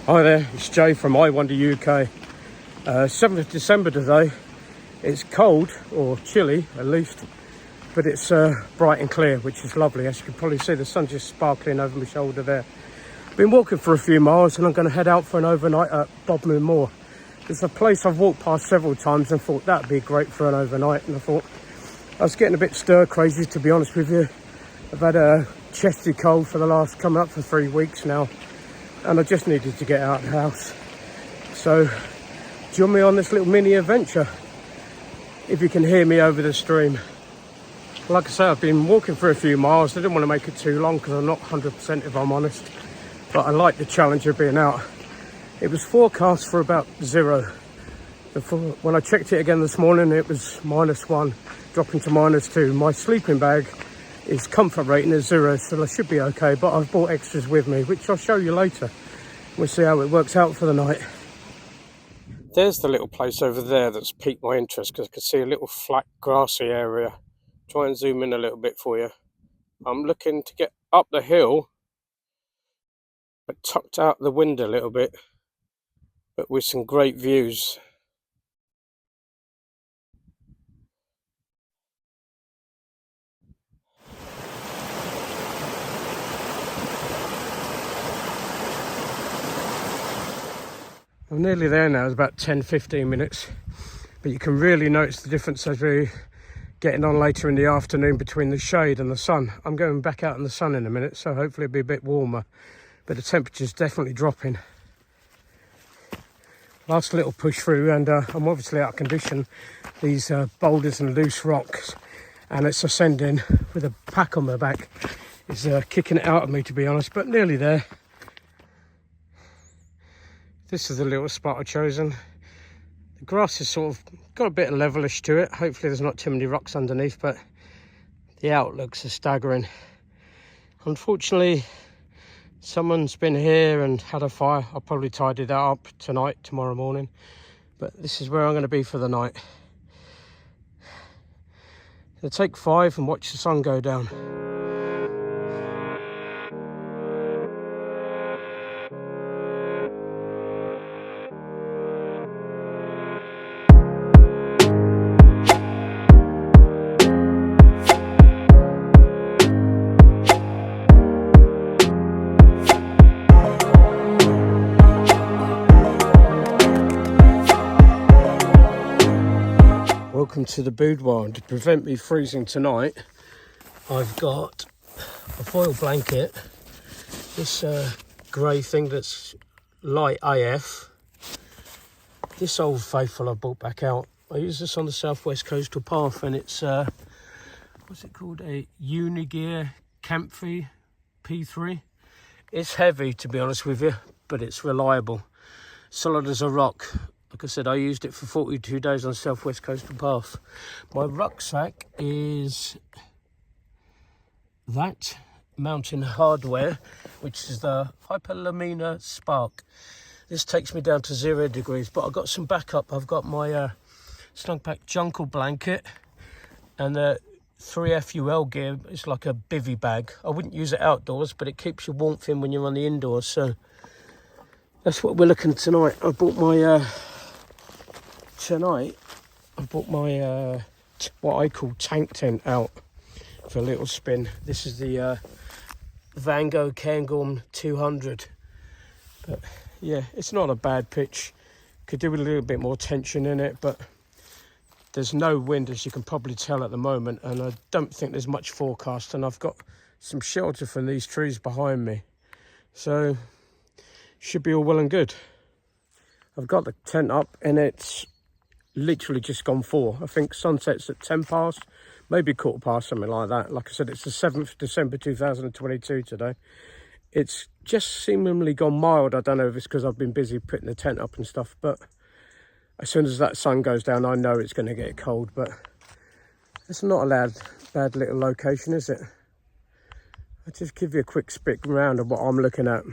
Hi there, it's Jay from I Wonder UK. 7th of December today. It's cold, or chilly at least, but it's bright and clear, which is lovely. As you can probably see, the sun's just sparkling over my shoulder there. Been walking for a few miles and I'm going to head out for an overnight at Bodmin Moor. It's a place I've walked past several times and thought that'd be great for an overnight, and I thought I was getting a bit stir crazy, to be honest with you. I've had a chesty cold for the last, coming up for 3 weeks now, and I just needed to get out of the house. So join me on this little mini adventure, if you can hear me over the stream. Like I say, I've been walking for a few miles. I didn't want to make it too long because I'm not 100% if I'm honest, but I like the challenge of being out. It was forecast for about 0. When I checked it again this morning, it was -1, dropping to -2. My sleeping bag is comfort rating is 0, so I should be okay, but I've brought extras with me, which I'll show you later. We'll see how it works out for the night. There's the little place over there that's piqued my interest, because I can see a little flat grassy area. Try and zoom in a little bit for you. I'm looking to get up the hill, but tucked out the wind a little bit, but with some great views. I'm nearly there now. It's about 10-15 minutes, but you can really notice the difference as we're getting on later in the afternoon between the shade and the sun. I'm going back out in the sun in a minute, so hopefully it'll be a bit warmer, but the temperature's definitely dropping. Last little push through, and I'm obviously out of condition. These boulders and loose rocks, and it's ascending with a pack on my back. It's kicking it out of me, to be honest, but nearly there. This is the little spot I've chosen. The grass has sort of got a bit of levelish to it. Hopefully there's not too many rocks underneath, but the outlooks are staggering. Unfortunately, someone's been here and had a fire. I'll probably tidy that up tonight, tomorrow morning. But this is where I'm going to be for the night. So take 5 and watch the sun go down. Welcome to the boudoir. To prevent me freezing tonight, I've got a foil blanket, this grey thing that's light AF. This Old Faithful I brought back out. I use this on the southwest coastal path, and it's what's it called, a Unigear Camp P3. It's heavy, to be honest with you, but it's reliable, solid as a rock. Like I said, I used it for 42 days on southwest coastal path. My rucksack is that Mountain Hardware, which is the Hyperlamina Spark. This takes me down to 0 degrees, but I've got some backup. I've got my snug pack jungle blanket and the 3FUL gear. It's like a bivvy bag. I wouldn't use it outdoors, but it keeps your warmth in when you're on the indoors. So that's what we're looking tonight. I bought my what I call tank tent out for a little spin. This is the Van Gogh Cairngorm 200. But yeah, it's not a bad pitch. Could do with a little bit more tension in it, but there's no wind, as you can probably tell at the moment, and I don't think there's much forecast, and I've got some shelter from these trees behind me, so should be all well and good. I've got the tent up and it's literally just gone 4. I think sunset's at 10 past, maybe 15, something like that. Like I said, it's the 7th of December 2022 today. It's just seemingly gone mild. I don't know if it's because I've been busy putting the tent up and stuff, but as soon as that sun goes down, I know it's going to get cold. But it's not a bad little location, is it? I'll just give you a quick spin round of what I'm looking at.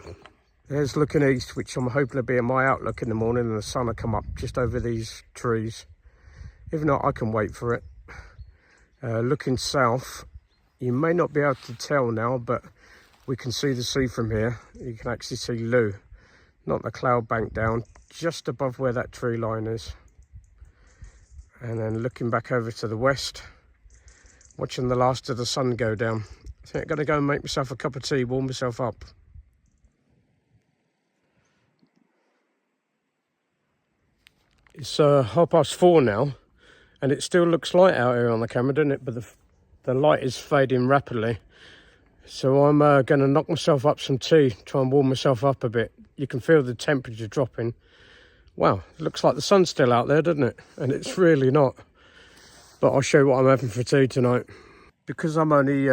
There's looking east, which I'm hoping to be in my outlook in the morning, and the sun will come up just over these trees. If not, I can wait for it. Looking south, you may not be able to tell now, but we can see the sea from here. You can actually see Loo. not the cloud bank down, just above where that tree line is. And then looking back over to the west, watching the last of the sun go down. I think I'm going to go and make myself a cup of tea, warm myself up. It's 4:30 now, and it still looks light out here on the camera, doesn't it? But the light is fading rapidly. So I'm going to knock myself up some tea, try and warm myself up a bit. You can feel the temperature dropping. Wow, it looks like the sun's still out there, doesn't it? And it's really not. But I'll show you what I'm having for tea tonight. Because I'm only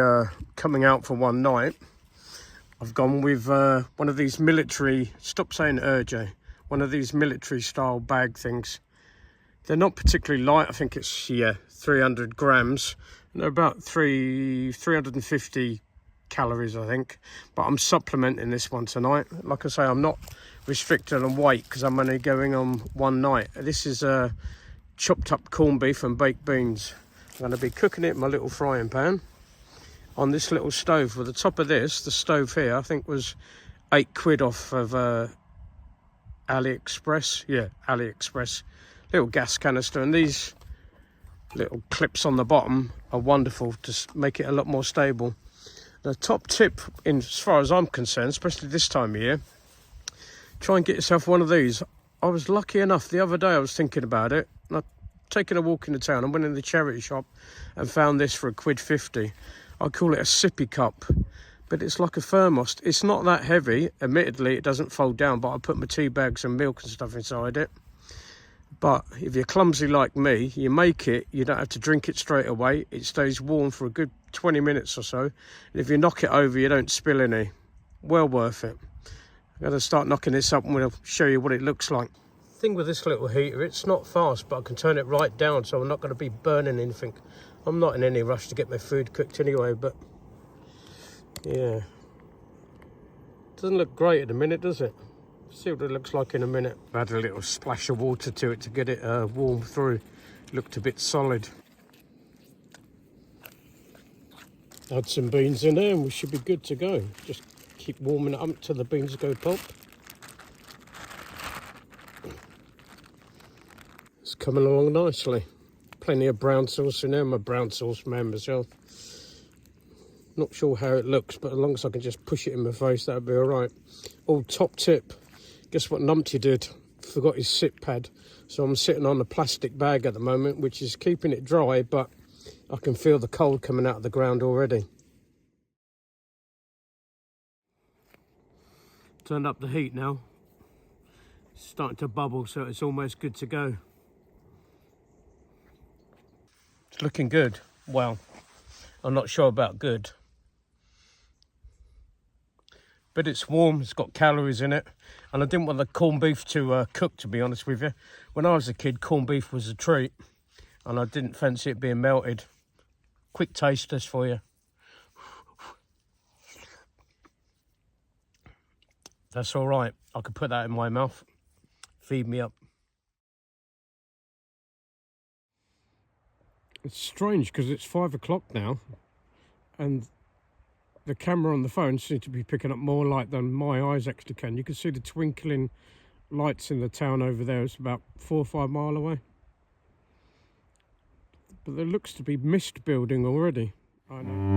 coming out for one night, I've gone with one of these military, stop saying Jay, one of these military style bag things. They're not particularly light. I think it's, 300 grams. And they're about 350 calories, I think. But I'm supplementing this one tonight. Like I say, I'm not restricted on weight because I'm only going on one night. This is chopped up corned beef and baked beans. I'm going to be cooking it in my little frying pan on this little stove. Well, the top of this, the stove here, I think was £8 off of AliExpress. Yeah, AliExpress. Little gas canister, and these little clips on the bottom are wonderful to make it a lot more stable. The top tip, as far as I'm concerned, especially this time of year, try and get yourself one of these. I was lucky enough, the other day I was thinking about it, and I'd taken a walk in the town and went in the charity shop and found this for £1.50. I call it a sippy cup, but it's like a thermos. It's not that heavy. Admittedly, it doesn't fold down, but I put my tea bags and milk and stuff inside it. But if you're clumsy like me, you make it, you don't have to drink it straight away. It stays warm for a good 20 minutes or so. And if you knock it over, you don't spill any. Well worth it. I'm going to start knocking this up and we'll show you what it looks like. Thing with this little heater, it's not fast, but I can turn it right down, so I'm not going to be burning anything. I'm not in any rush to get my food cooked anyway, but yeah. Doesn't look great at the minute, does it? See what it looks like in a minute. I had a little splash of water to it to get it warm through. Looked a bit solid. Add some beans in there and we should be good to go. Just keep warming it up till the beans go pop. It's coming along nicely. Plenty of brown sauce in there. I'm a brown sauce man myself. Not sure how it looks, but as long as I can just push it in my face, that'll be all right. Oh, top tip. Guess what Numpty did? Forgot his sit pad. So I'm sitting on a plastic bag at the moment, which is keeping it dry, but I can feel the cold coming out of the ground already. Turned up the heat now. It's starting to bubble, so it's almost good to go. It's looking good. Well, I'm not sure about good. But it's warm, it's got calories in it. And I didn't want the corned beef to cook, to be honest with you. When I was a kid, corned beef was a treat. And I didn't fancy it being melted. Quick taste test for you. That's all right. I could put that in my mouth. Feed me up. It's strange because it's 5 o'clock now. And the camera on the phone seems to be picking up more light than my eyes actually can. You can see the twinkling lights in the town over there. It's about 4 or 5 miles away. But there looks to be mist building already. I know.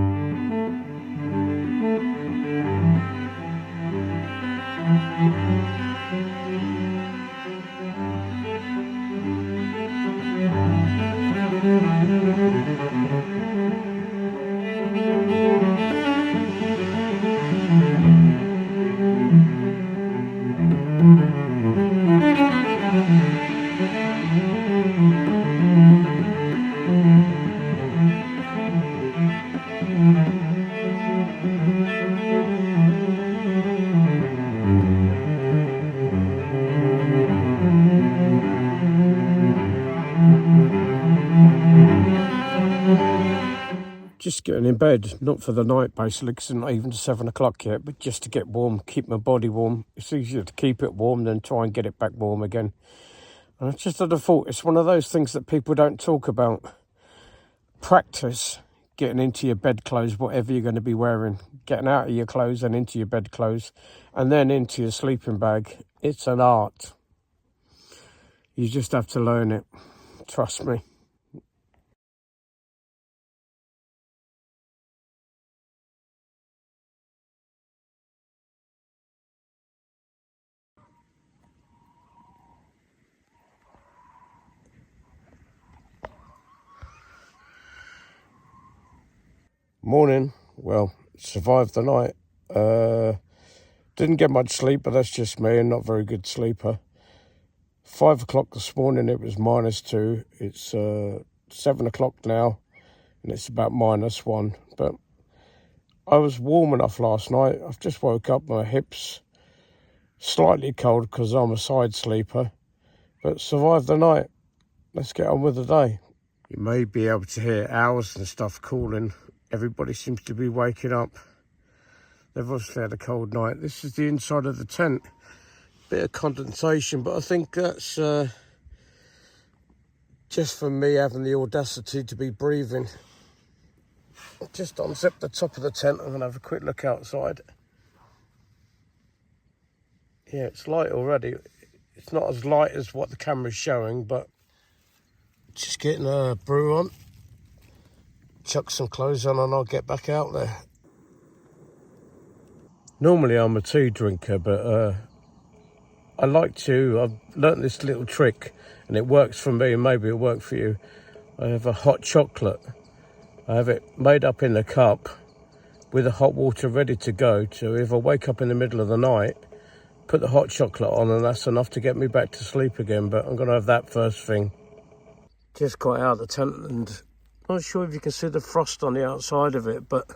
Just getting in bed, not for the night basically, because it's not even 7 o'clock yet, but just to get warm, keep my body warm. It's easier to keep it warm than try and get it back warm again. And I just had a thought, it's one of those things that people don't talk about. Practice getting into your bedclothes, whatever you're going to be wearing, getting out of your clothes and into your bedclothes, and then into your sleeping bag. It's an art. You just have to learn it. Trust me. Morning. Well, survived the night. Didn't get much sleep, but that's just me, and not a very good sleeper. 5 o'clock this morning, it was -2. It's 7 o'clock now, and it's about -1. But I was warm enough last night. I've just woke up, my hips slightly cold because I'm a side sleeper, but survived the night. Let's get on with the day. You may be able to hear owls and stuff calling. Everybody seems to be waking up. They've obviously had a cold night. This is the inside of the tent. Bit of condensation, but I think that's just for me having the audacity to be breathing. Just unzip the top of the tent. I'm going to have a quick look outside. Yeah, it's light already. It's not as light as what the camera's showing, but just getting a brew on. Chuck some clothes on and I'll get back out there. Normally I'm a tea drinker, but I like to. I've learnt this little trick and it works for me, and maybe it'll work for you. I have a hot chocolate. I have it made up in a cup with the hot water ready to go. So if I wake up in the middle of the night, put the hot chocolate on, and that's enough to get me back to sleep again. But I'm going to have that first thing. Just got out of the tent, and not sure if you can see the frost on the outside of it, but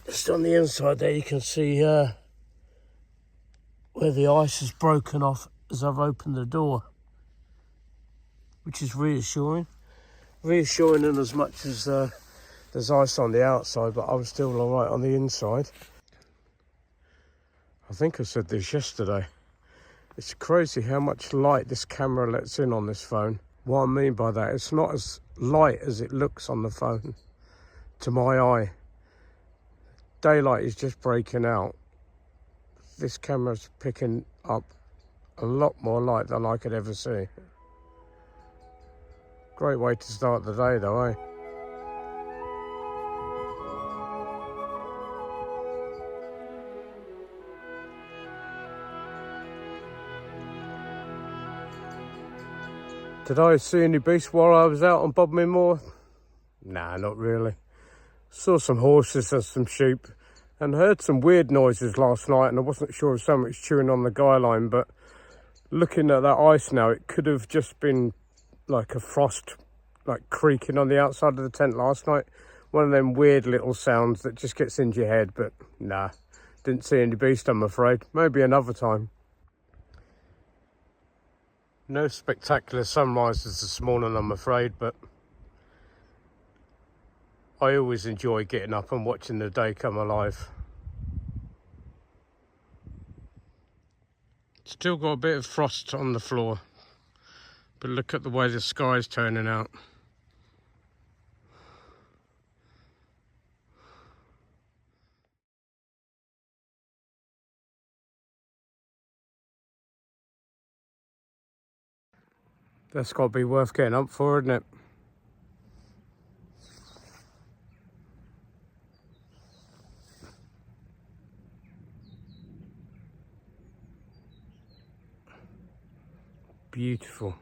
just on the inside there you can see where the ice has broken off as I've opened the door, which is reassuring. Reassuring in as much as there's ice on the outside, but I was still all right on the inside. I think I said this yesterday. It's crazy how much light this camera lets in on this phone. What I mean by that, it's not as light as it looks on the phone to my eye. Daylight is just breaking out. This camera's picking up a lot more light than I could ever see. Great way to start the day though, eh? Did I see any beasts while I was out on Bodmin Moor? Nah, not really. Saw some horses and some sheep, and heard some weird noises last night, and I wasn't sure if someone was chewing on the guy line, but looking at that ice now, it could have just been like a frost, like creaking on the outside of the tent last night. One of them weird little sounds that just gets into your head, but nah, didn't see any beast, I'm afraid. Maybe another time. No spectacular sunrises this morning, I'm afraid, but I always enjoy getting up and watching the day come alive. Still got a bit of frost on the floor, but look at the way the sky's turning out. That's got to be worth getting up for, isn't it? Beautiful.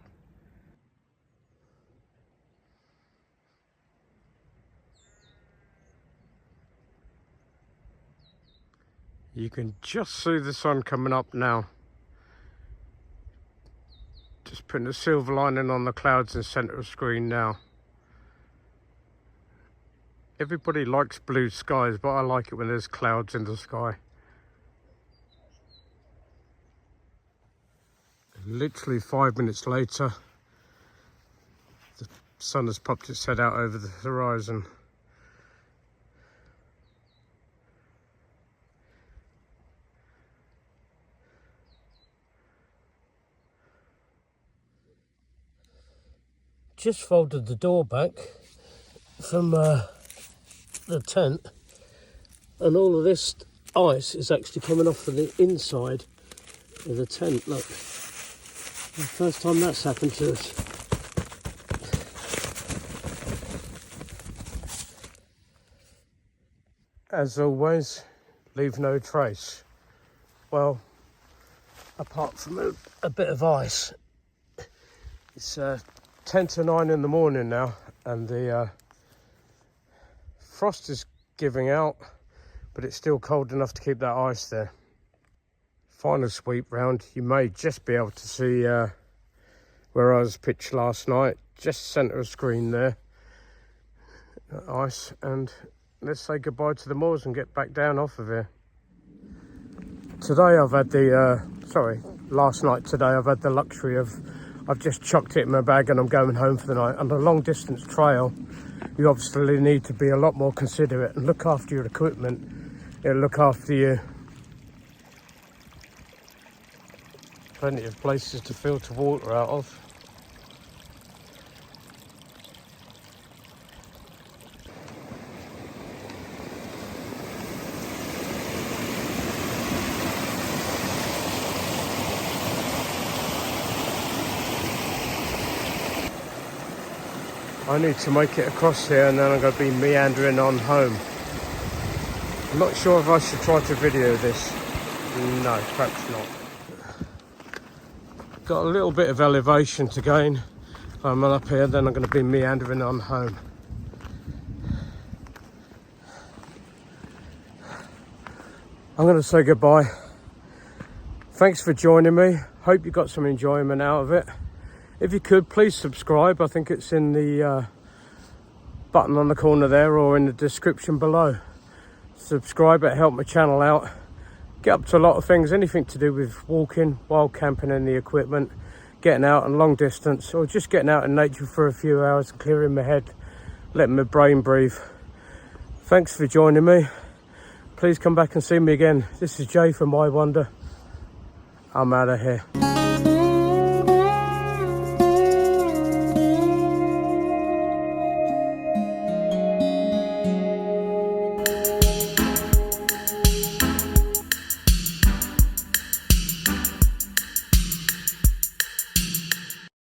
You can just see the sun coming up now. Just putting a silver lining on the clouds in the centre of the screen now. Everybody likes blue skies, but I like it when there's clouds in the sky. Literally 5 minutes later, the sun has popped its head out over the horizon. Just folded the door back from the tent, and all of this ice is actually coming off from the inside of the tent. Look, the first time that's happened to us. As always, leave no trace. Well, apart from a bit of ice. It's 10 to 9 in the morning now, and the frost is giving out, but it's still cold enough to keep that ice there. Final sweep round, you may just be able to see where I was pitched last night, just centre of screen there, ice, and let's say goodbye to the moors and get back down off of here. Today I've had last night I've had the luxury of, I've just chucked it in my bag and I'm going home for the night. On a long distance trail, you obviously need to be a lot more considerate and look after your equipment. It'll look after you. Plenty of places to filter water out of. I need to make it across here and then I'm going to be meandering on home. I'm not sure if I should try to video this. No, perhaps not. Got a little bit of elevation to gain. I'm up here, then I'm going to be meandering on home. I'm going to say goodbye. Thanks for joining me. Hope you got some enjoyment out of it. If you could, please subscribe. I think it's in the button on the corner there or in the description below. Subscribe, it helped my channel out. Get up to a lot of things, anything to do with walking, wild camping and the equipment, getting out on long distance, or just getting out in nature for a few hours, clearing my head, letting my brain breathe. Thanks for joining me. Please come back and see me again. This is Jay from My Wonder. I'm out of here.